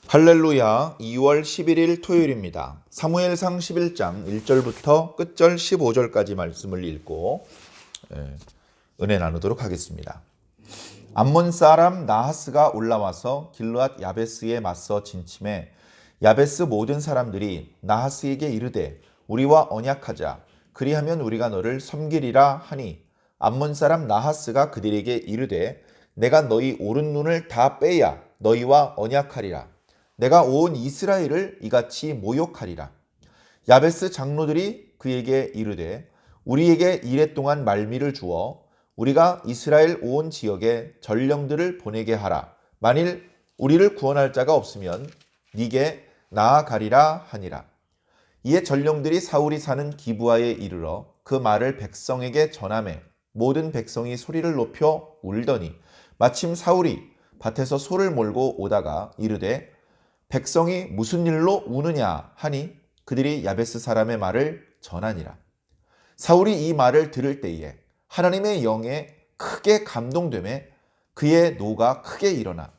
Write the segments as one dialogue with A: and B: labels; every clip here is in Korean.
A: 할렐루야. 2월 11일 토요일입니다. 사무엘상 11장 1절부터 끝절 15절까지 말씀을 읽고 은혜 나누도록 하겠습니다. 암몬 사람 나하스가 올라와서 길르앗 야베스에 맞서 진침해 야베스 모든 사람들이 나하스에게 이르되 우리와 언약하자 그리하면 우리가 너를 섬기리라 하니 암몬 사람 나하스가 그들에게 이르되 내가 너희 오른 눈을 다 빼야 너희와 언약하리라. 내가 온 이스라엘을 이같이 모욕하리라. 야베스 장로들이 그에게 이르되 우리에게 이랫동안 말미를 주어 우리가 이스라엘 온 지역에 전령들을 보내게 하라. 만일 우리를 구원할 자가 없으면 네게 나아가리라 하니라. 이에 전령들이 사울이 사는 기브아에 이르러 그 말을 백성에게 전하매 모든 백성이 소리를 높여 울더니 마침 사울이 밭에서 소를 몰고 오다가 이르되 백성이 무슨 일로 우느냐 하니 그들이 야베스 사람의 말을 전하니라. 사울이 이 말을 들을 때에 하나님의 영에 크게 감동되매 그의 노가 크게 일어나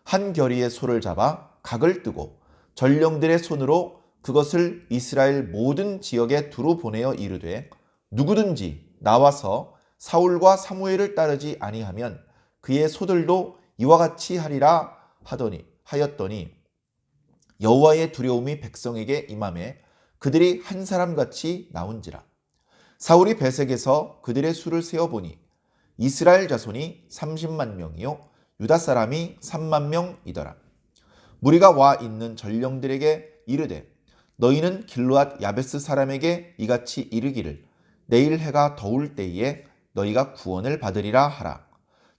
A: 한 겨리의 소를 잡아 각을 뜨고 전령들의 손으로 그것을 이스라엘 모든 지역에 두루 보내어 이르되 누구든지 나와서 사울과 사무엘을 따르지 아니하면 그의 소들도 이와 같이 하리라 하였더니 여호와의 두려움이 백성에게 임하매 그들이 한 사람같이 나온지라. 사울이 베색에서 그들의 수를 세어보니 이스라엘 자손이 30만 명이요 유다 사람이 3만 명이더라. 무리가 와 있는 전령들에게 이르되 너희는 길르앗 야베스 사람에게 이같이 이르기를 내일 해가 더울 때에 너희가 구원을 받으리라 하라.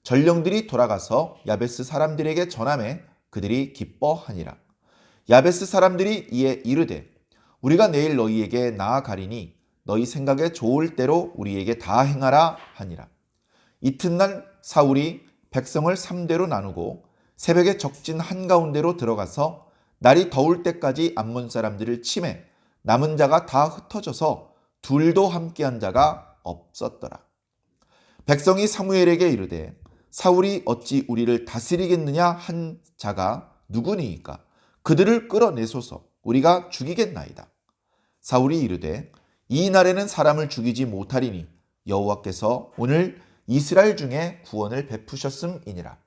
A: 전령들이 돌아가서 야베스 사람들에게 전하매 그들이 기뻐하니라. 야베스 사람들이 이에 이르되 우리가 내일 너희에게 나아가리니 너희 생각에 좋을 대로 우리에게 다 행하라 하니라. 이튿날 사울이 백성을 3대로 나누고 새벽에 적진 한가운데로 들어가서 날이 더울 때까지 암몬 사람들을 치매 남은 자가 다 흩어져서 둘도 함께한 자가 없었더라. 백성이 사무엘에게 이르되 사울이 어찌 우리를 다스리겠느냐 한 자가 누구니이까 그들을 끌어내소서 우리가 죽이겠나이다. 사울이 이르되 이 날에는 사람을 죽이지 못하리니 여호와께서 오늘 이스라엘 중에 구원을 베푸셨음이니라.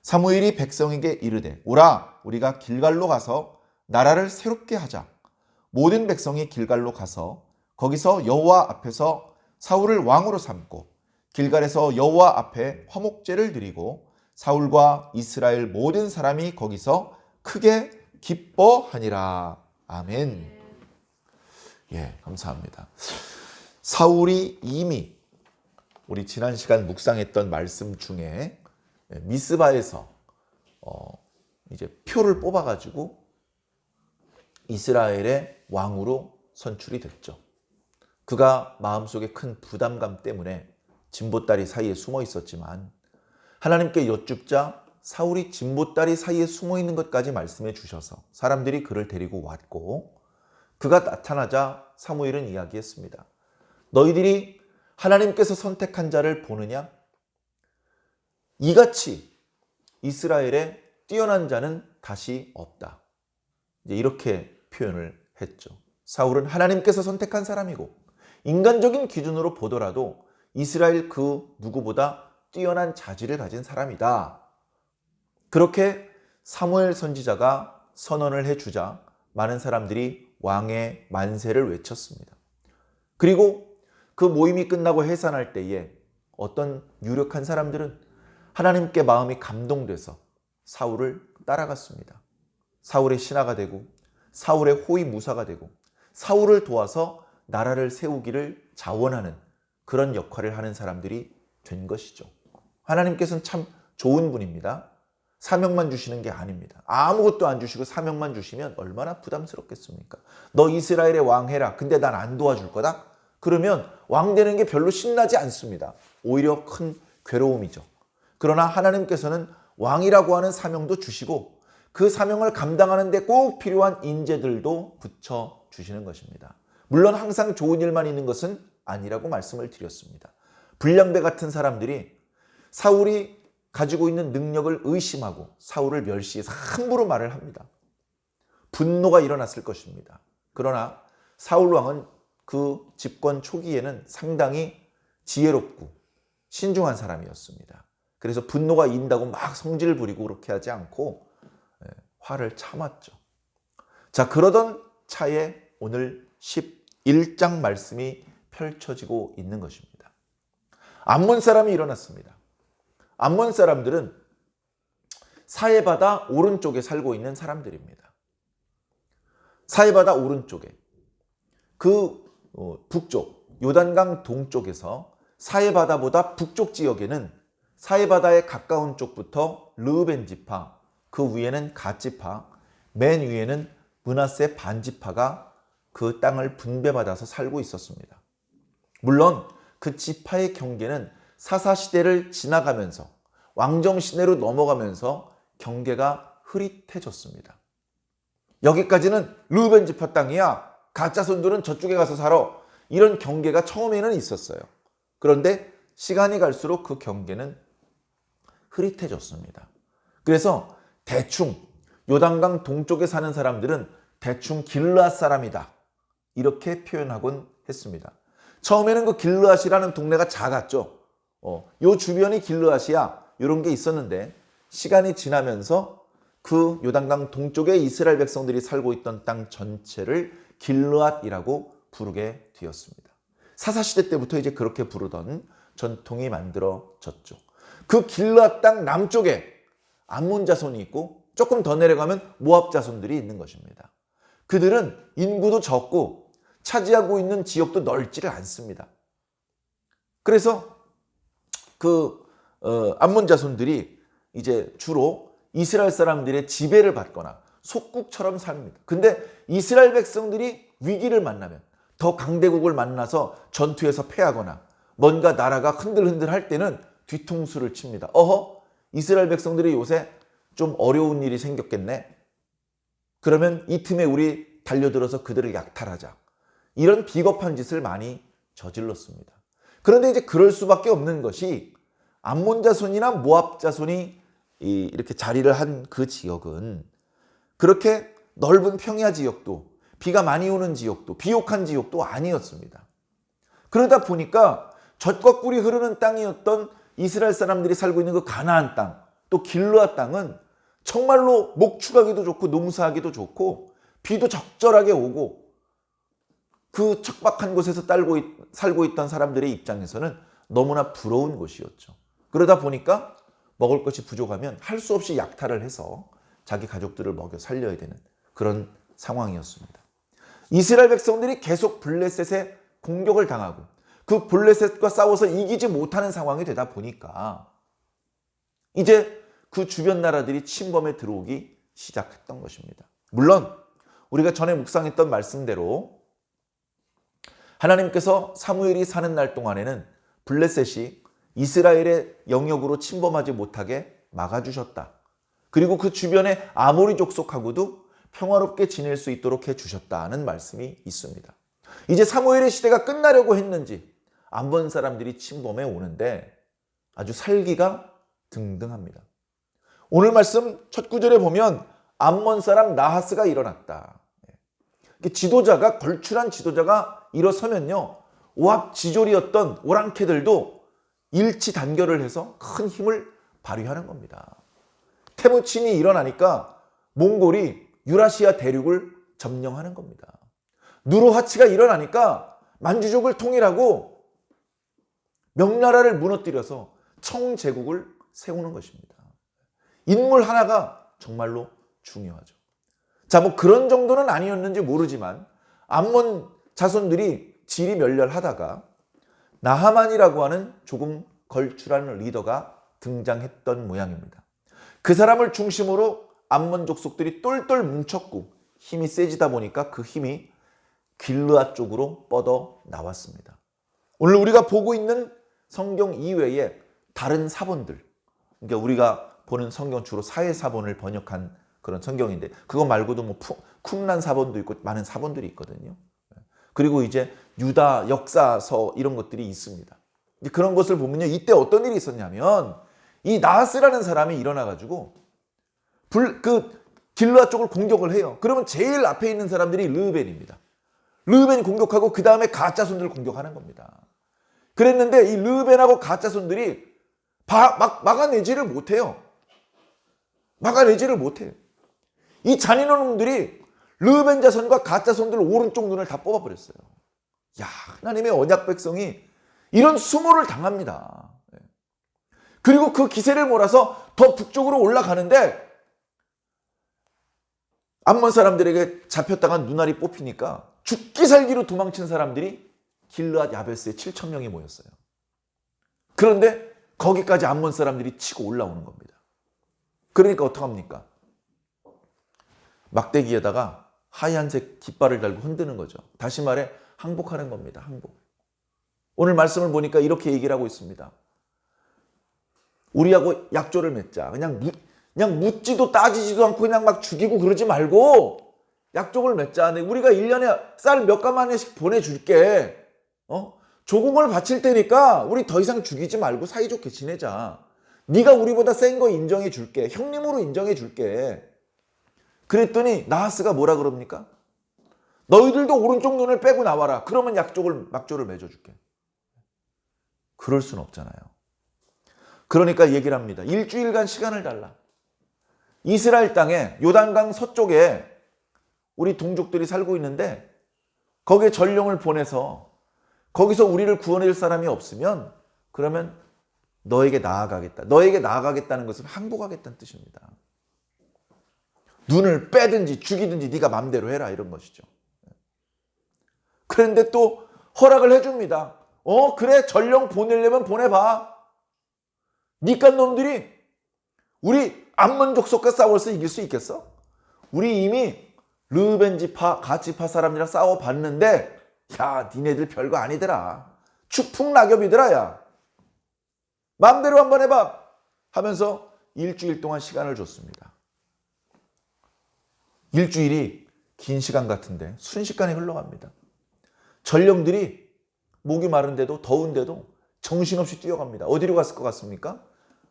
A: 사무엘이 백성에게 이르되 오라 우리가 길갈로 가서 나라를 새롭게 하자. 모든 백성이 길갈로 가서 거기서 여호와 앞에서 사울을 왕으로 삼고 길갈에서 여호와 앞에 화목제를 드리고 사울과 이스라엘 모든 사람이 거기서 크게 기뻐하니라. 아멘. 감사합니다. 사울이 이미 우리 지난 시간 묵상했던 말씀 중에 미스바에서 이제 표를 뽑아가지고 이스라엘의 왕으로 선출이 됐죠. 그가 마음속에 큰 부담감 때문에 진보다리 사이에 숨어 있었지만 하나님께 여쭙자 사울이 진보다리 사이에 숨어 있는 것까지 말씀해 주셔서 사람들이 그를 데리고 왔고 그가 나타나자 사무엘은 이야기했습니다. 너희들이 하나님께서 선택한 자를 보느냐? 이같이 이스라엘에 뛰어난 자는 다시 없다. 이제 이렇게 표현을 했죠. 사울은 하나님께서 선택한 사람이고 인간적인 기준으로 보더라도 이스라엘 그 누구보다 뛰어난 자질을 가진 사람이다. 그렇게 사무엘 선지자가 선언을 해주자 많은 사람들이 왕의 만세를 외쳤습니다. 그리고 그 모임이 끝나고 해산할 때에 어떤 유력한 사람들은 하나님께 마음이 감동돼서 사울을 따라갔습니다. 사울의 신하가 되고 사울의 호위무사가 되고 사울을 도와서 나라를 세우기를 자원하는 그런 역할을 하는 사람들이 된 것이죠. 하나님께서는 참 좋은 분입니다. 사명만 주시는 게 아닙니다. 아무것도 안 주시고 사명만 주시면 얼마나 부담스럽겠습니까? 너 이스라엘의 왕 해라. 근데 난 안 도와줄 거다? 그러면 왕 되는 게 별로 신나지 않습니다. 오히려 큰 괴로움이죠. 그러나 하나님께서는 왕이라고 하는 사명도 주시고 그 사명을 감당하는 데 꼭 필요한 인재들도 붙여주시는 것입니다. 물론 항상 좋은 일만 있는 것은 아니라고 말씀을 드렸습니다. 불량배 같은 사람들이 사울이 가지고 있는 능력을 의심하고 사울을 멸시해서 함부로 말을 합니다. 분노가 일어났을 것입니다. 그러나 사울 왕은 그 집권 초기에는 상당히 지혜롭고 신중한 사람이었습니다. 그래서 분노가 인다고 막 성질 부리고 그렇게 하지 않고 화를 참았죠. 자, 그러던 차에 오늘 11장 말씀이 펼쳐지고 있는 것입니다. 암몬 사람이 일어났습니다. 암몬 사람들은 사해바다 오른쪽에 살고 있는 사람들입니다. 사해바다 오른쪽에 그 북쪽 요단강 동쪽에서 사해바다보다 북쪽 지역에는 사해바다에 가까운 쪽부터 르우벤 지파, 그 위에는 갓 지파, 맨 위에는 므낫세 반 지파가 그 땅을 분배받아서 살고 있었습니다. 물론 그 지파의 경계는 사사시대를 지나가면서 왕정시대로 넘어가면서 경계가 흐릿해졌습니다. 여기까지는 르우벤 지파 땅이야. 갓 자손들은 저쪽에 가서 살아. 이런 경계가 처음에는 있었어요. 그런데 시간이 갈수록 그 경계는 흐릿해졌습니다. 그래서 대충 요단강 동쪽에 사는 사람들은 대충 길르앗 사람이다. 이렇게 표현하곤 했습니다. 처음에는 그 길르앗이라는 동네가 작았죠. 요 주변이 길르앗이야. 이런 게 있었는데 시간이 지나면서 그 요단강 동쪽에 이스라엘 백성들이 살고 있던 땅 전체를 길르앗이라고 부르게 되었습니다. 사사시대 때부터 이제 그렇게 부르던 전통이 만들어졌죠. 그 길르앗 땅 남쪽에 암몬 자손이 있고 조금 더 내려가면 모압 자손들이 있는 것입니다. 그들은 인구도 적고 차지하고 있는 지역도 넓지를 않습니다. 그래서 그 암몬 자손들이 이제 주로 이스라엘 사람들의 지배를 받거나 속국처럼 삽니다. 근데 이스라엘 백성들이 위기를 만나면, 더 강대국을 만나서 전투에서 패하거나 뭔가 나라가 흔들흔들 할 때는 뒤통수를 칩니다. 이스라엘 백성들이 요새 좀 어려운 일이 생겼겠네. 그러면 이 틈에 우리 달려들어서 그들을 약탈하자. 이런 비겁한 짓을 많이 저질렀습니다. 그런데 이제 그럴 수밖에 없는 것이 암몬 자손이나 모압 자손이 이렇게 자리를 한 그 지역은 그렇게 넓은 평야 지역도, 비가 많이 오는 지역도, 비옥한 지역도 아니었습니다. 그러다 보니까 젖과 꿀이 흐르는 땅이었던 이스라엘 사람들이 살고 있는 그 가나안 땅, 또 길르앗 땅은 정말로 목축하기도 좋고 농사하기도 좋고 비도 적절하게 오고 그 척박한 곳에서 살고 있던 사람들의 입장에서는 너무나 부러운 곳이었죠. 그러다 보니까 먹을 것이 부족하면 할 수 없이 약탈을 해서 자기 가족들을 먹여 살려야 되는 그런 상황이었습니다. 이스라엘 백성들이 계속 블레셋에 공격을 당하고 그 블레셋과 싸워서 이기지 못하는 상황이 되다 보니까 이제 그 주변 나라들이 침범에 들어오기 시작했던 것입니다. 물론 우리가 전에 묵상했던 말씀대로 하나님께서 사무엘이 사는 날 동안에는 블레셋이 이스라엘의 영역으로 침범하지 못하게 막아주셨다. 그리고 그 주변의 아모리 족속하고도 평화롭게 지낼 수 있도록 해주셨다는 말씀이 있습니다. 이제 사무엘의 시대가 끝나려고 했는지 암몬 사람들이 침범해 오는데 아주 살기가 등등합니다. 오늘 말씀 첫 구절에 보면 암몬 사람 나하스가 일어났다. 지도자가, 걸출한 지도자가 일어서면요, 오합 지졸이었던 오랑캐들도 일치 단결을 해서 큰 힘을 발휘하는 겁니다. 테무친이 일어나니까 몽골이 유라시아 대륙을 점령하는 겁니다. 누르하치가 일어나니까 만주족을 통일하고 명나라를 무너뜨려서 청제국을 세우는 것입니다. 인물 하나가 정말로 중요하죠. 자, 뭐 그런 정도는 아니었는지 모르지만 암몬 자손들이 질이 멸렬하다가 나하만이라고 하는 조금 걸출한 리더가 등장했던 모양입니다. 그 사람을 중심으로 암몬 족속들이 똘똘 뭉쳤고 힘이 세지다 보니까 그 힘이 길르앗 쪽으로 뻗어 나왔습니다. 오늘 우리가 보고 있는 성경 이외에 다른 사본들, 그러니까 우리가 보는 성경 주로 사회사본을 번역한 그런 성경인데 그거 말고도 뭐 쿰란 사본도 있고 많은 사본들이 있거든요. 그리고 이제 유다 역사서 이런 것들이 있습니다. 그런 것을 보면요, 이때 어떤 일이 있었냐면 이 나하스라는 사람이 일어나가지고 길르앗 쪽을 공격을 해요. 그러면 제일 앞에 있는 사람들이 르우벤입니다. 르우벤이 공격하고 그 다음에 가짜손들을 공격하는 겁니다. 그랬는데 이 르우벤하고 가짜손들이 막아내지를 못해요. 막아내지를 못해. 이 잔인한 놈들이 르우벤 자손과 가짜손들 오른쪽 눈을 다 뽑아버렸어요. 야, 하나님의 언약 백성이 이런 수모를 당합니다. 그리고 그 기세를 몰아서 더 북쪽으로 올라가는데 암몬 사람들에게 잡혔다간 눈알이 뽑히니까 죽기 살기로 도망친 사람들이 길르앗 야베스에 7,000명이 모였어요. 그런데 거기까지 암몬 사람들이 치고 올라오는 겁니다. 그러니까 어떡합니까? 막대기에다가 하얀색 깃발을 달고 흔드는 거죠. 다시 말해 항복하는 겁니다. 항복. 오늘 말씀을 보니까 이렇게 얘기를 하고 있습니다. 우리하고 약조를 맺자. 그냥 묻지도 따지지도 않고 그냥 막 죽이고 그러지 말고 약속을 맺자. 우리가 1년에 쌀 몇 가마니씩 보내줄게. 조공을 바칠 테니까 우리 더 이상 죽이지 말고 사이좋게 지내자. 네가 우리보다 센 거 인정해 줄게. 형님으로 인정해 줄게. 그랬더니 나하스가 뭐라 그럽니까? 너희들도 오른쪽 눈을 빼고 나와라. 그러면 막조를 맺어줄게. 그럴 순 없잖아요. 그러니까 얘기를 합니다. 일주일간 시간을 달라. 이스라엘 땅에 요단강 서쪽에 우리 동족들이 살고 있는데 거기에 전령을 보내서 거기서 우리를 구원해줄 사람이 없으면 그러면 너에게 나아가겠다. 너에게 나아가겠다는 것은 항복하겠다는 뜻입니다. 눈을 빼든지 죽이든지 네가 맘대로 해라 이런 것이죠. 그런데 또 허락을 해줍니다. 그래 전령 보내려면 보내봐. 니깐 놈들이 우리 암몬 족속과 싸워서 이길 수 있겠어? 우리 이미 르우벤 지파, 갓 지파 사람이랑 싸워봤는데 야 니네들 별거 아니더라. 추풍낙엽이더라. 야 맘대로 한번 해봐 하면서 일주일 동안 시간을 줬습니다. 일주일이 긴 시간 같은데 순식간에 흘러갑니다. 전령들이 목이 마른데도 더운데도 정신없이 뛰어갑니다. 어디로 갔을 것 같습니까?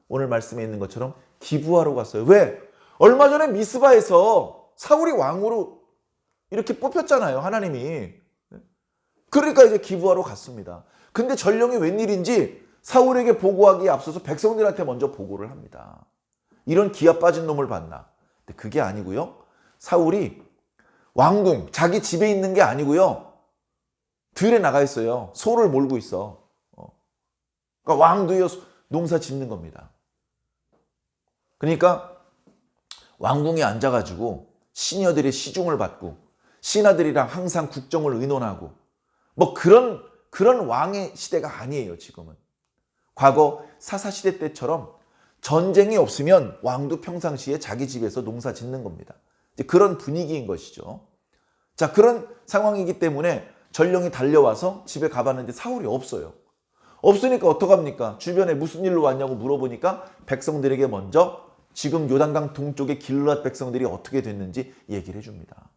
A: 오늘 말씀에 있는 것처럼 기브아로 갔어요. 왜? 얼마 전에 미스바에서 사울이 왕으로 이렇게 뽑혔잖아요. 하나님이. 그러니까 이제 기브아로 갔습니다. 근데 전령이 웬일인지 사울에게 보고하기에 앞서서 백성들한테 먼저 보고를 합니다. 이런 기아 빠진 놈을 봤나? 근데 그게 아니고요. 사울이 왕궁, 자기 집에 있는 게 아니고요. 들에 나가 있어요. 소를 몰고 있어. 그러니까 왕도요 농사 짓는 겁니다. 그러니까 왕궁에 앉아가지고 시녀들의 시중을 받고 신하들이랑 항상 국정을 의논하고 뭐 그런 왕의 시대가 아니에요. 지금은. 과거 사사시대 때처럼 전쟁이 없으면 왕도 평상시에 자기 집에서 농사 짓는 겁니다. 이제 그런 분위기인 것이죠. 자, 그런 상황이기 때문에 전령이 달려와서 집에 가봤는데 사울이 없어요. 없으니까 어떡합니까? 주변에 무슨 일로 왔냐고 물어보니까 백성들에게 먼저 지금 요단강 동쪽의 길르앗 백성들이 어떻게 됐는지 얘기를 해줍니다.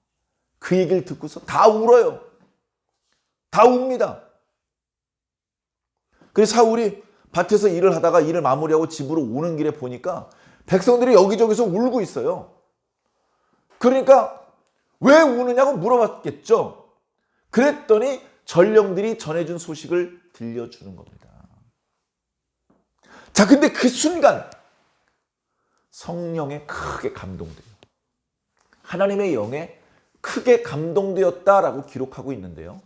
A: 그 얘기를 듣고서 다 울어요. 다 웁니다. 그래서 사울이 밭에서 일을 하다가 일을 마무리하고 집으로 오는 길에 보니까 백성들이 여기저기서 울고 있어요. 그러니까 왜 우느냐고 물어봤겠죠. 그랬더니 전령들이 전해준 소식을 들려주는 겁니다. 자, 근데 그 순간 성령에 크게 감동돼요. 하나님의 영에 크게 감동되었다라고 기록하고 있는데요.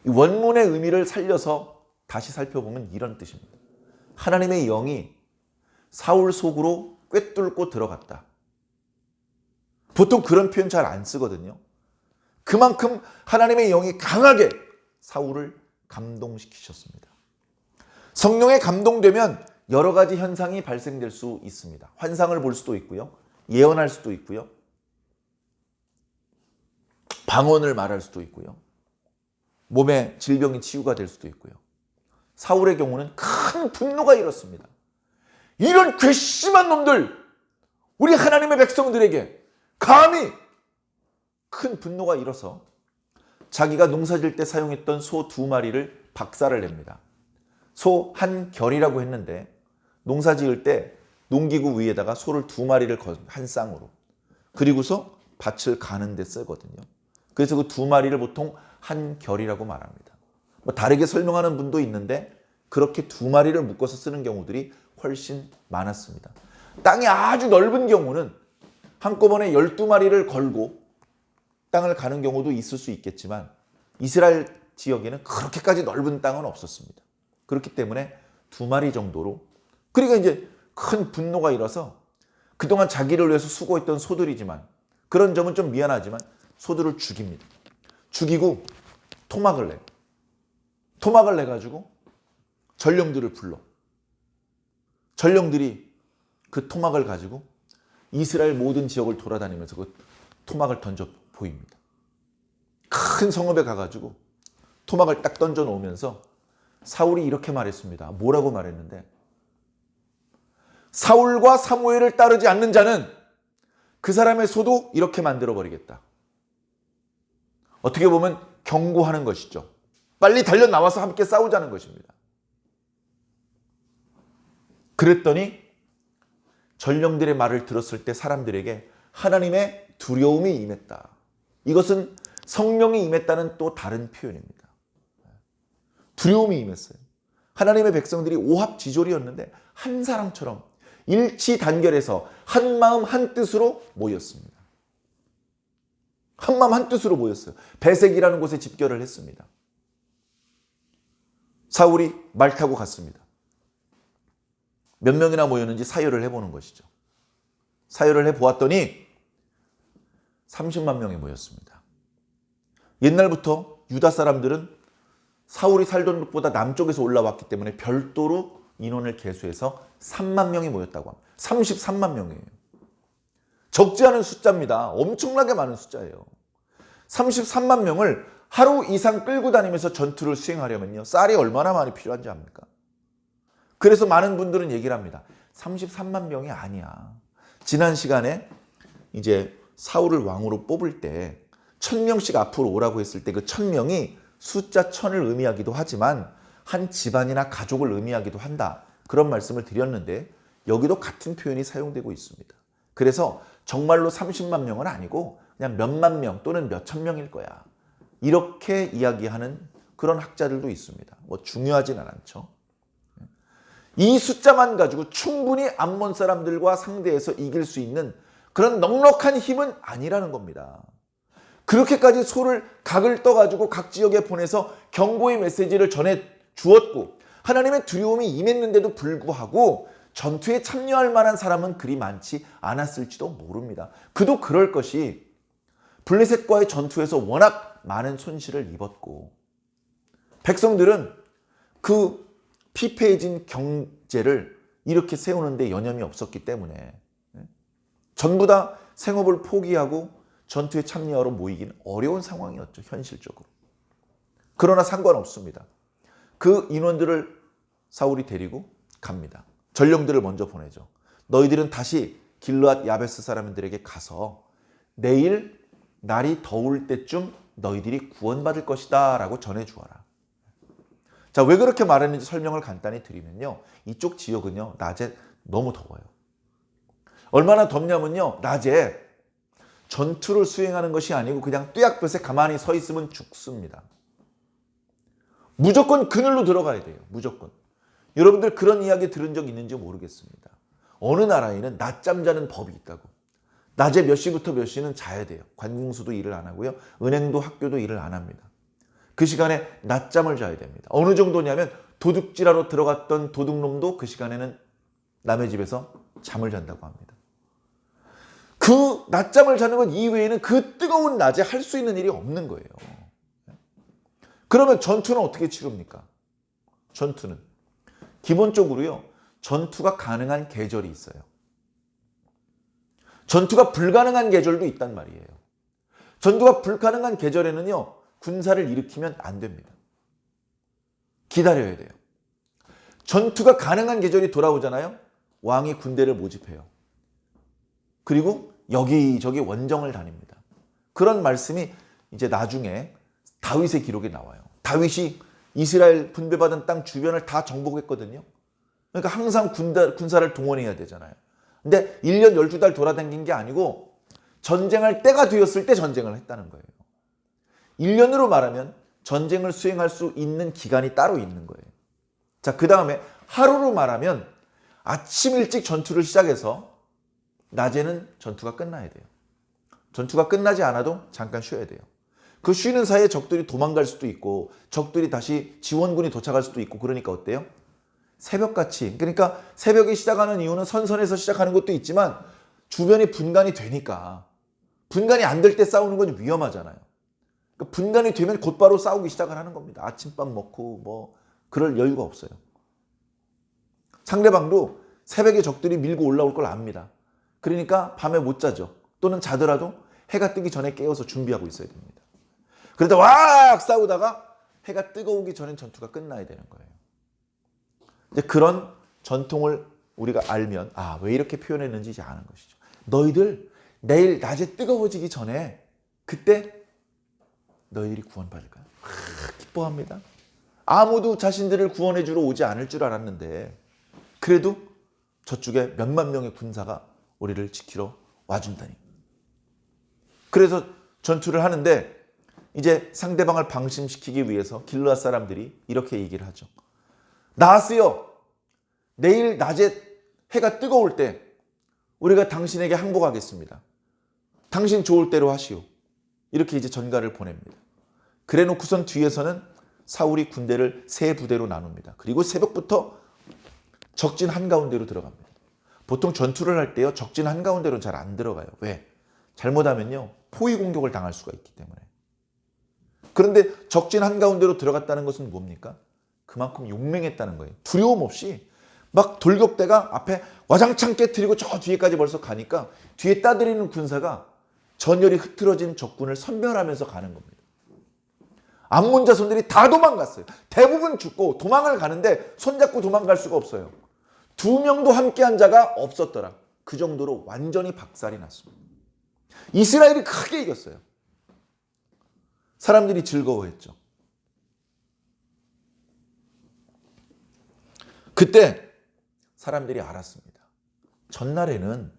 A: 이 원문의 의미를 살려서 다시 살펴보면 이런 뜻입니다. 하나님의 영이 사울 속으로 꿰뚫고 들어갔다. 보통 그런 표현 잘 안 쓰거든요. 그만큼 하나님의 영이 강하게 사울을 감동시키셨습니다. 성령에 감동되면 여러 가지 현상이 발생될 수 있습니다. 환상을 볼 수도 있고요. 예언할 수도 있고요. 방언을 말할 수도 있고요. 몸에 질병이 치유가 될 수도 있고요. 사울의 경우는 큰 분노가 일었습니다. 이런 괘씸한 놈들, 우리 하나님의 백성들에게 감히 큰 분노가 일어서 자기가 농사질 때 사용했던 소 2마리를 박살을 냅니다. 소 한 결이라고 했는데 농사 지을 때 농기구 위에다가 소를 2마리를 한 쌍으로. 그리고서 밭을 가는 데 쓰거든요. 그래서 그 2마리를 보통 한 결이라고 말합니다. 뭐 다르게 설명하는 분도 있는데 그렇게 2마리를 묶어서 쓰는 경우들이 훨씬 많았습니다. 땅이 아주 넓은 경우는 한꺼번에 12마리를 걸고 땅을 가는 경우도 있을 수 있겠지만 이스라엘 지역에는 그렇게까지 넓은 땅은 없었습니다. 그렇기 때문에 2마리 정도로, 그러니까 이제 큰 분노가 일어서 그동안 자기를 위해서 수고했던 소들이지만, 그런 점은 좀 미안하지만 소들을 죽입니다. 죽이고 토막을 내요. 토막을 내가지고 전령들을 불러. 전령들이 그 토막을 가지고 이스라엘 모든 지역을 돌아다니면서 그 토막을 던져 보입니다. 큰 성읍에 가가지고 토막을 딱 던져 놓으면서 사울이 이렇게 말했습니다. 뭐라고 말했는데, 사울과 사무엘을 따르지 않는 자는 그 사람의 소도 이렇게 만들어버리겠다. 어떻게 보면 경고하는 것이죠. 빨리 달려 나와서 함께 싸우자는 것입니다. 그랬더니 전령들의 말을 들었을 때 사람들에게 하나님의 두려움이 임했다. 이것은 성령이 임했다는 또 다른 표현입니다. 두려움이 임했어요. 하나님의 백성들이 오합지졸이었는데 한 사람처럼 일치단결해서 한 마음 한 뜻으로 모였습니다. 한 마음 한 뜻으로 모였어요. 베색이라는 곳에 집결을 했습니다. 사울이 말 타고 갔습니다. 몇 명이나 모였는지 사열을 해보는 것이죠. 사열을 해보았더니 30만 명이 모였습니다. 옛날부터 유다 사람들은 사울이 살던 곳보다 남쪽에서 올라왔기 때문에 별도로 인원을 계수해서 3만 명이 모였다고 합니다. 33만 명이에요. 적지 않은 숫자입니다. 엄청나게 많은 숫자예요. 33만 명을 하루 이상 끌고 다니면서 전투를 수행하려면요, 쌀이 얼마나 많이 필요한지 압니까? 그래서 많은 분들은 얘기를 합니다. 33만 명이 아니야. 지난 시간에 이제 사울을 왕으로 뽑을 때 1000명씩 앞으로 오라고 했을 때 그 1000명이 숫자 1000을 의미하기도 하지만 한 집안이나 가족을 의미하기도 한다. 그런 말씀을 드렸는데 여기도 같은 표현이 사용되고 있습니다. 그래서 정말로 30만 명은 아니고 그냥 몇만 명 또는 몇천 명일 거야. 이렇게 이야기하는 그런 학자들도 있습니다. 뭐 중요하진 않죠. 이 숫자만 가지고 충분히 암몬 사람들과 상대해서 이길 수 있는 그런 넉넉한 힘은 아니라는 겁니다. 그렇게까지 소를 각을 떠가지고 각 지역에 보내서 경고의 메시지를 전해 주었고 하나님의 두려움이 임했는데도 불구하고 전투에 참여할 만한 사람은 그리 많지 않았을지도 모릅니다. 그도 그럴 것이 블레셋과의 전투에서 워낙 많은 손실을 입었고 백성들은 그 피폐해진 경제를 이렇게 세우는데 여념이 없었기 때문에 전부 다 생업을 포기하고 전투에 참여하러 모이기는 어려운 상황이었죠. 현실적으로. 그러나 상관없습니다. 그 인원들을 사울이 데리고 갑니다. 전령들을 먼저 보내죠. 너희들은 다시 길르앗 야베스 사람들에게 가서 내일 날이 더울 때쯤 너희들이 구원받을 것이다 라고 전해주어라. 자, 왜 그렇게 말했는지 설명을 간단히 드리면요, 이쪽 지역은요 낮에 너무 더워요. 얼마나 덥냐면요, 낮에 전투를 수행하는 것이 아니고 그냥 뙤약볕에 가만히 서 있으면 죽습니다. 무조건 그늘로 들어가야 돼요. 무조건. 여러분들 그런 이야기 들은 적 있는지 모르겠습니다. 어느 나라에는 낮잠 자는 법이 있다고. 낮에 몇 시부터 몇 시는 자야 돼요. 관공서도 일을 안 하고요. 은행도 학교도 일을 안 합니다. 그 시간에 낮잠을 자야 됩니다. 어느 정도냐면 도둑질하러 들어갔던 도둑놈도 그 시간에는 남의 집에서 잠을 잔다고 합니다. 그 낮잠을 자는 것 이외에는 그 뜨거운 낮에 할 수 있는 일이 없는 거예요. 그러면 전투는 어떻게 치릅니까? 전투는 기본적으로요, 전투가 가능한 계절이 있어요. 전투가 불가능한 계절도 있단 말이에요. 전투가 불가능한 계절에는요, 군사를 일으키면 안 됩니다. 기다려야 돼요. 전투가 가능한 계절이 돌아오잖아요. 왕이 군대를 모집해요. 그리고 여기저기 원정을 다닙니다. 그런 말씀이 이제 나중에 다윗의 기록에 나와요. 다윗이 이스라엘 분배받은 땅 주변을 다 정복했거든요. 그러니까 항상 군사를 동원해야 되잖아요. 근데 1년 12달 돌아다닌 게 아니고 전쟁할 때가 되었을 때 전쟁을 했다는 거예요. 1년으로 말하면 전쟁을 수행할 수 있는 기간이 따로 있는 거예요. 자, 그 다음에 하루로 말하면 아침 일찍 전투를 시작해서 낮에는 전투가 끝나야 돼요. 전투가 끝나지 않아도 잠깐 쉬어야 돼요. 그 쉬는 사이에 적들이 도망갈 수도 있고 적들이 다시 지원군이 도착할 수도 있고 그러니까 어때요? 새벽같이. 그러니까 새벽이 시작하는 이유는 선선에서 시작하는 것도 있지만 주변이 분간이 되니까. 분간이 안 될 때 싸우는 건 위험하잖아요. 그러니까 분간이 되면 곧바로 싸우기 시작을 하는 겁니다. 아침밥 먹고 뭐 그럴 여유가 없어요. 상대방도 새벽에 적들이 밀고 올라올 걸 압니다. 그러니까 밤에 못 자죠. 또는 자더라도 해가 뜨기 전에 깨어서 준비하고 있어야 됩니다. 그러다 왁 싸우다가 해가 뜨거우기 전엔 전투가 끝나야 되는 거예요. 이제 그런 전통을 우리가 알면 왜 이렇게 표현했는지 이제 아는 것이죠. 너희들 내일 낮에 뜨거워지기 전에 그때 너희들이 구원받을 거야. 기뻐합니다. 아무도 자신들을 구원해 주러 오지 않을 줄 알았는데 그래도 저쪽에 몇만 명의 군사가 우리를 지키러 와준다니. 그래서 전투를 하는데 이제 상대방을 방심시키기 위해서 길르앗 사람들이 이렇게 얘기를 하죠. 나하스여, 내일 낮에 해가 뜨거울 때 우리가 당신에게 항복하겠습니다. 당신 좋을 대로 하시오. 이렇게 이제 전가를 보냅니다. 그래 놓고선 뒤에서는 사울이 군대를 세 부대로 나눕니다. 그리고 새벽부터 적진 한가운데로 들어갑니다. 보통 전투를 할 때요, 적진 한가운데로 잘 안 들어가요. 왜? 잘못하면요, 포위 공격을 당할 수가 있기 때문에. 그런데 적진 한가운데로 들어갔다는 것은 뭡니까? 그만큼 용맹했다는 거예요. 두려움 없이 막 돌격대가 앞에 와장창 깨트리고 저 뒤에까지 벌써 가니까 뒤에 따드리는 군사가 전열이 흐트러진 적군을 선멸하면서 가는 겁니다. 암몬 자손들이 다 도망갔어요. 대부분 죽고 도망을 가는데 손잡고 도망갈 수가 없어요. 2명도 함께한 자가 없었더라. 그 정도로 완전히 박살이 났습니다. 이스라엘이 크게 이겼어요. 사람들이 즐거워했죠. 그때 사람들이 알았습니다. 전날에는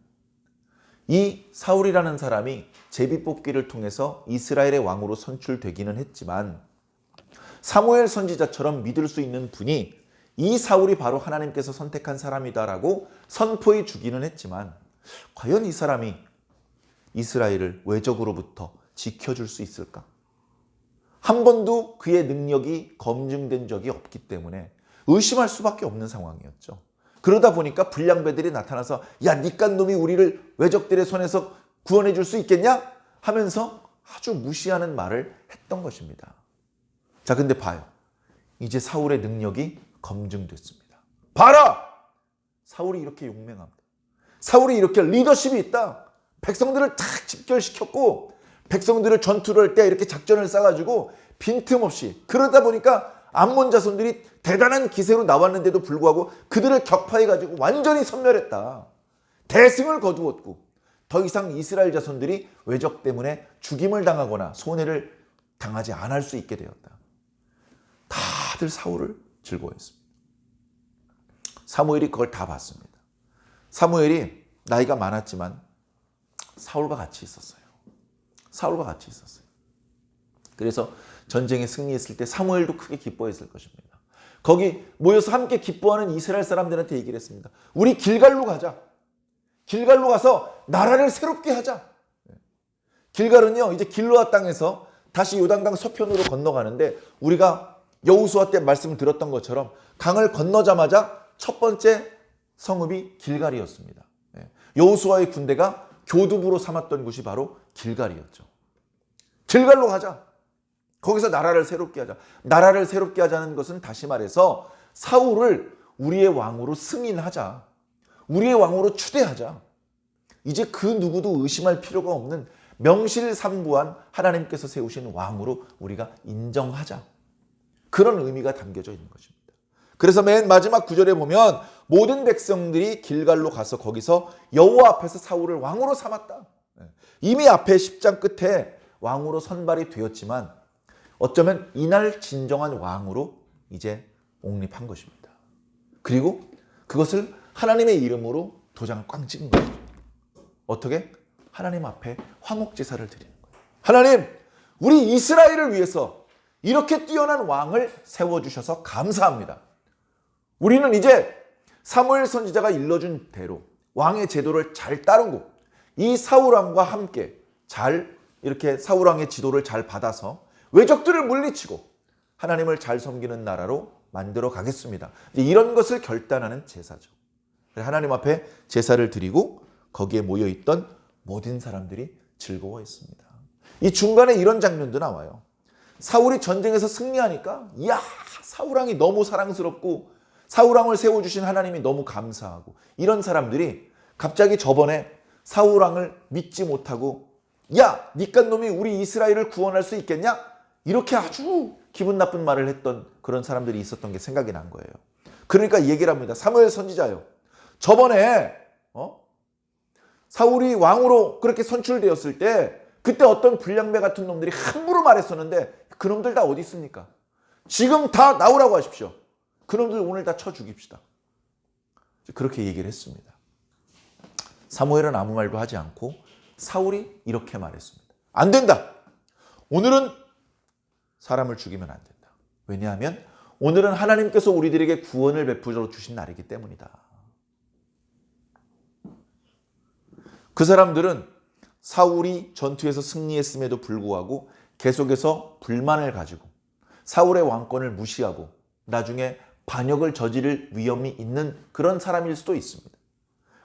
A: 이 사울이라는 사람이 제비뽑기를 통해서 이스라엘의 왕으로 선출되기는 했지만 사무엘 선지자처럼 믿을 수 있는 분이 이 사울이 바로 하나님께서 선택한 사람이다라고 선포해 주기는 했지만 과연 이 사람이 이스라엘을 외적으로부터 지켜줄 수 있을까? 한 번도 그의 능력이 검증된 적이 없기 때문에 의심할 수밖에 없는 상황이었죠. 그러다 보니까 불량배들이 나타나서 야, 니깐 놈이 우리를 외적들의 손에서 구원해 줄 수 있겠냐? 하면서 아주 무시하는 말을 했던 것입니다. 자, 근데 봐요. 이제 사울의 능력이 검증됐습니다. 봐라! 사울이 이렇게 용맹합니다. 사울이 이렇게 리더십이 있다. 백성들을 탁 집결시켰고 백성들을 전투를 할 때 이렇게 작전을 짜가지고 빈틈없이 그러다 보니까 암몬 자손들이 대단한 기세로 나왔는데도 불구하고 그들을 격파해가지고 완전히 선멸했다. 대승을 거두었고 더 이상 이스라엘 자손들이 외적 때문에 죽임을 당하거나 손해를 당하지 않을 수 있게 되었다. 다들 사울을 즐거워했습니다. 사무엘이 그걸 다 봤습니다. 사무엘이 나이가 많았지만 사울과 같이 있었어요. 사울과 같이 있었어요. 그래서 전쟁에 승리했을 때 사무엘도 크게 기뻐했을 것입니다. 거기 모여서 함께 기뻐하는 이스라엘 사람들한테 얘기를 했습니다. 우리 길갈로 가자. 길갈로 가서 나라를 새롭게 하자. 길갈은요, 이제 길르앗 땅에서 다시 요단강 서편으로 건너가는데 우리가 여호수아 때 말씀 들었던 것처럼 강을 건너자마자 첫 번째 성읍이 길갈이었습니다. 여호수아의 군대가 교두부로 삼았던 곳이 바로 길갈이었죠. 길갈로 가자. 거기서 나라를 새롭게 하자. 나라를 새롭게 하자는 것은 다시 말해서 사울을 우리의 왕으로 승인하자. 우리의 왕으로 추대하자. 이제 그 누구도 의심할 필요가 없는 명실상부한 하나님께서 세우신 왕으로 우리가 인정하자. 그런 의미가 담겨져 있는 것입니다. 그래서 맨 마지막 구절에 보면 모든 백성들이 길갈로 가서 거기서 여호와 앞에서 사울을 왕으로 삼았다. 이미 앞에 10장 끝에 왕으로 선발이 되었지만 어쩌면 이날 진정한 왕으로 이제 옹립한 것입니다. 그리고 그것을 하나님의 이름으로 도장을 꽝 찍은 거예요. 어떻게? 하나님 앞에 화목제사를 드리는 거예요. 하나님, 우리 이스라엘을 위해서 이렇게 뛰어난 왕을 세워주셔서 감사합니다. 우리는 이제 사무엘 선지자가 일러준 대로 왕의 제도를 잘 따르고 이 사울왕과 함께 잘 이렇게 사울왕의 지도를 잘 받아서 외적들을 물리치고 하나님을 잘 섬기는 나라로 만들어 가겠습니다. 이런 것을 결단하는 제사죠. 하나님 앞에 제사를 드리고 거기에 모여있던 모든 사람들이 즐거워했습니다. 이 중간에 이런 장면도 나와요. 사울이 전쟁에서 승리하니까 이야, 사울왕이 너무 사랑스럽고 사울왕을 세워주신 하나님이 너무 감사하고, 이런 사람들이 갑자기 저번에 사울왕을 믿지 못하고 야, 니깐 놈이 우리 이스라엘을 구원할 수 있겠냐? 이렇게 아주 기분 나쁜 말을 했던 그런 사람들이 있었던 게 생각이 난 거예요. 그러니까 얘기를 합니다. 사무엘 선지자요, 저번에 사울이 왕으로 그렇게 선출되었을 때 그때 어떤 불량배 같은 놈들이 함부로 말했었는데 그 놈들 다 어디 있습니까? 지금 다 나오라고 하십시오. 그 놈들 오늘 다 쳐 죽입시다. 그렇게 얘기를 했습니다. 사무엘은 아무 말도 하지 않고 사울이 이렇게 말했습니다. 안 된다. 오늘은 사람을 죽이면 안 된다. 왜냐하면 오늘은 하나님께서 우리들에게 구원을 베풀어 주신 날이기 때문이다. 그 사람들은 사울이 전투에서 승리했음에도 불구하고 계속해서 불만을 가지고 사울의 왕권을 무시하고 나중에 반역을 저지를 위험이 있는 그런 사람일 수도 있습니다.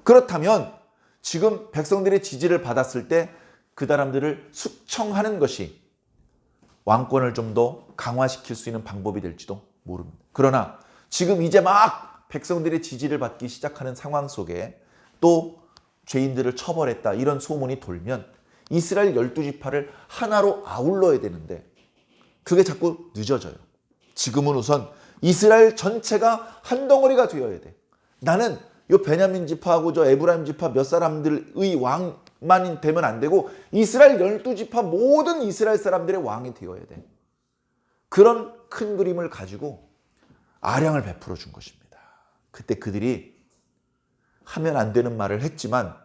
A: 그렇다면 지금 백성들의 지지를 받았을 때 그 사람들을 숙청하는 것이 왕권을 좀 더 강화시킬 수 있는 방법이 될지도 모릅니다. 그러나 지금 이제 막 백성들의 지지를 받기 시작하는 상황 속에 또 죄인들을 처벌했다 이런 소문이 돌면 이스라엘 12지파를 하나로 아울러야 되는데 그게 자꾸 늦어져요. 지금은 우선 이스라엘 전체가 한 덩어리가 되어야 돼. 나는 요 베냐민 지파하고 저 에브라임 지파 몇 사람들의 왕만 되면 안 되고 이스라엘 12지파 모든 이스라엘 사람들의 왕이 되어야 돼. 그런 큰 그림을 가지고 아량을 베풀어 준 것입니다. 그때 그들이 하면 안 되는 말을 했지만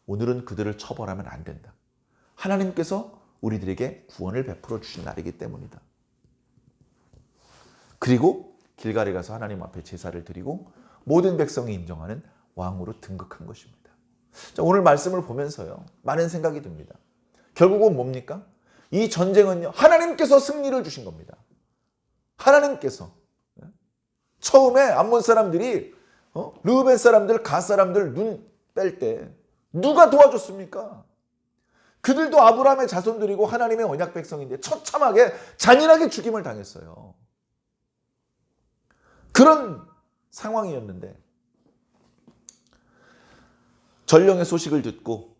A: 오늘은 그들을 처벌하면 안 된다. 하나님께서 우리들에게 구원을 베풀어 주신 날이기 때문이다. 그리고 길갈에 가서 하나님 앞에 제사를 드리고 모든 백성이 인정하는 왕으로 등극한 것입니다. 자, 오늘 말씀을 보면서요, 많은 생각이 듭니다. 결국은 뭡니까? 이 전쟁은요, 하나님께서 승리를 주신 겁니다. 하나님께서. 처음에 암몬 사람들이 르우벤 사람들, 갓 사람들 눈 뺄 때 누가 도와줬습니까? 그들도 아브라함의 자손들이고 하나님의 언약 백성인데 처참하게 잔인하게 죽임을 당했어요. 그런 상황이었는데 전령의 소식을 듣고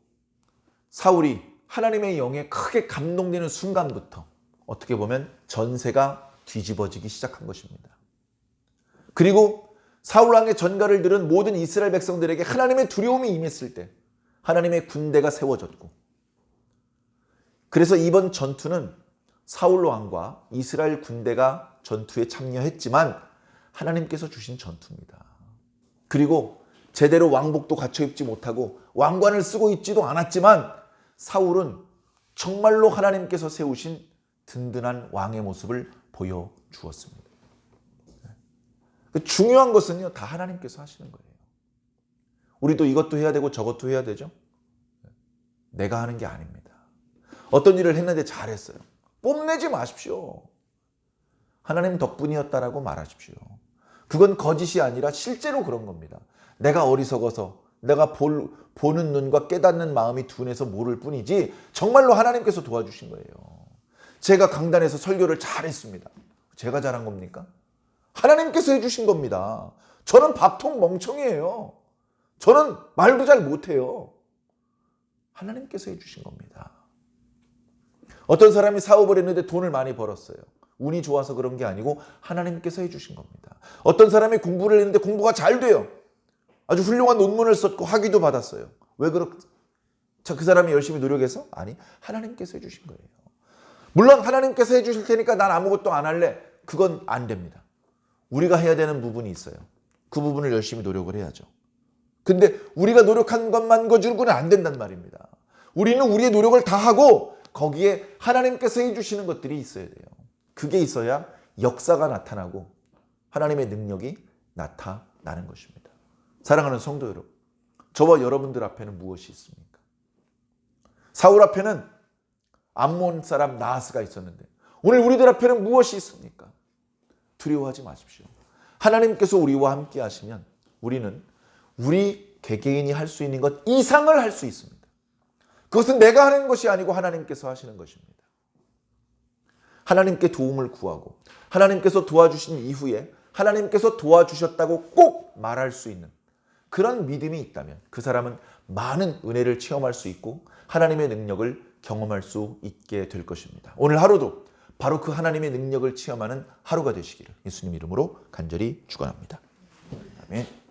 A: 사울이 하나님의 영에 크게 감동되는 순간부터 어떻게 보면 전세가 뒤집어지기 시작한 것입니다. 그리고 사울왕의 전가를 들은 모든 이스라엘 백성들에게 하나님의 두려움이 임했을 때 하나님의 군대가 세워졌고, 그래서 이번 전투는 사울왕과 이스라엘 군대가 전투에 참여했지만 하나님께서 주신 전투입니다. 그리고 제대로 왕복도 갖춰 입지 못하고 왕관을 쓰고 있지도 않았지만 사울은 정말로 하나님께서 세우신 든든한 왕의 모습을 보여주었습니다. 중요한 것은요, 다 하나님께서 하시는 거예요. 우리도 이것도 해야 되고 저것도 해야 되죠. 내가 하는 게 아닙니다. 어떤 일을 했는데 잘했어요. 뽐내지 마십시오. 하나님 덕분이었다라고 말하십시오. 그건 거짓이 아니라 실제로 그런 겁니다. 내가 어리석어서 내가 보는 눈과 깨닫는 마음이 둔해서 모를 뿐이지 정말로 하나님께서 도와주신 거예요. 제가 강단에서 설교를 잘했습니다. 제가 잘한 겁니까? 하나님께서 해주신 겁니다. 저는 밥통 멍청이에요. 저는 말도 잘 못해요. 하나님께서 해주신 겁니다. 어떤 사람이 사업을 했는데 돈을 많이 벌었어요. 운이 좋아서 그런 게 아니고 하나님께서 해주신 겁니다. 어떤 사람이 공부를 했는데 공부가 잘 돼요. 아주 훌륭한 논문을 썼고 학위도 받았어요. 왜 그 사람이 열심히 노력해서? 아니, 하나님께서 해주신 거예요. 물론 하나님께서 해주실 테니까 난 아무것도 안 할래. 그건 안 됩니다. 우리가 해야 되는 부분이 있어요. 그 부분을 열심히 노력을 해야죠. 근데 우리가 노력한 것만 가지고는 안 된단 말입니다. 우리는 우리의 노력을 다 하고 거기에 하나님께서 해주시는 것들이 있어야 돼요. 그게 있어야 역사가 나타나고 하나님의 능력이 나타나는 것입니다. 사랑하는 성도 여러분, 저와 여러분들 앞에는 무엇이 있습니까? 사울 앞에는 암몬 사람 나하스가 있었는데 오늘 우리들 앞에는 무엇이 있습니까? 두려워하지 마십시오. 하나님께서 우리와 함께 하시면 우리는 우리 개개인이 할 수 있는 것 이상을 할 수 있습니다. 그것은 내가 하는 것이 아니고 하나님께서 하시는 것입니다. 하나님께 도움을 구하고 하나님께서 도와주신 이후에 하나님께서 도와주셨다고 꼭 말할 수 있는 그런 믿음이 있다면 그 사람은 많은 은혜를 체험할 수 있고 하나님의 능력을 경험할 수 있게 될 것입니다. 오늘 하루도 바로 그 하나님의 능력을 체험하는 하루가 되시기를 예수님 이름으로 간절히 축원합니다. 아멘.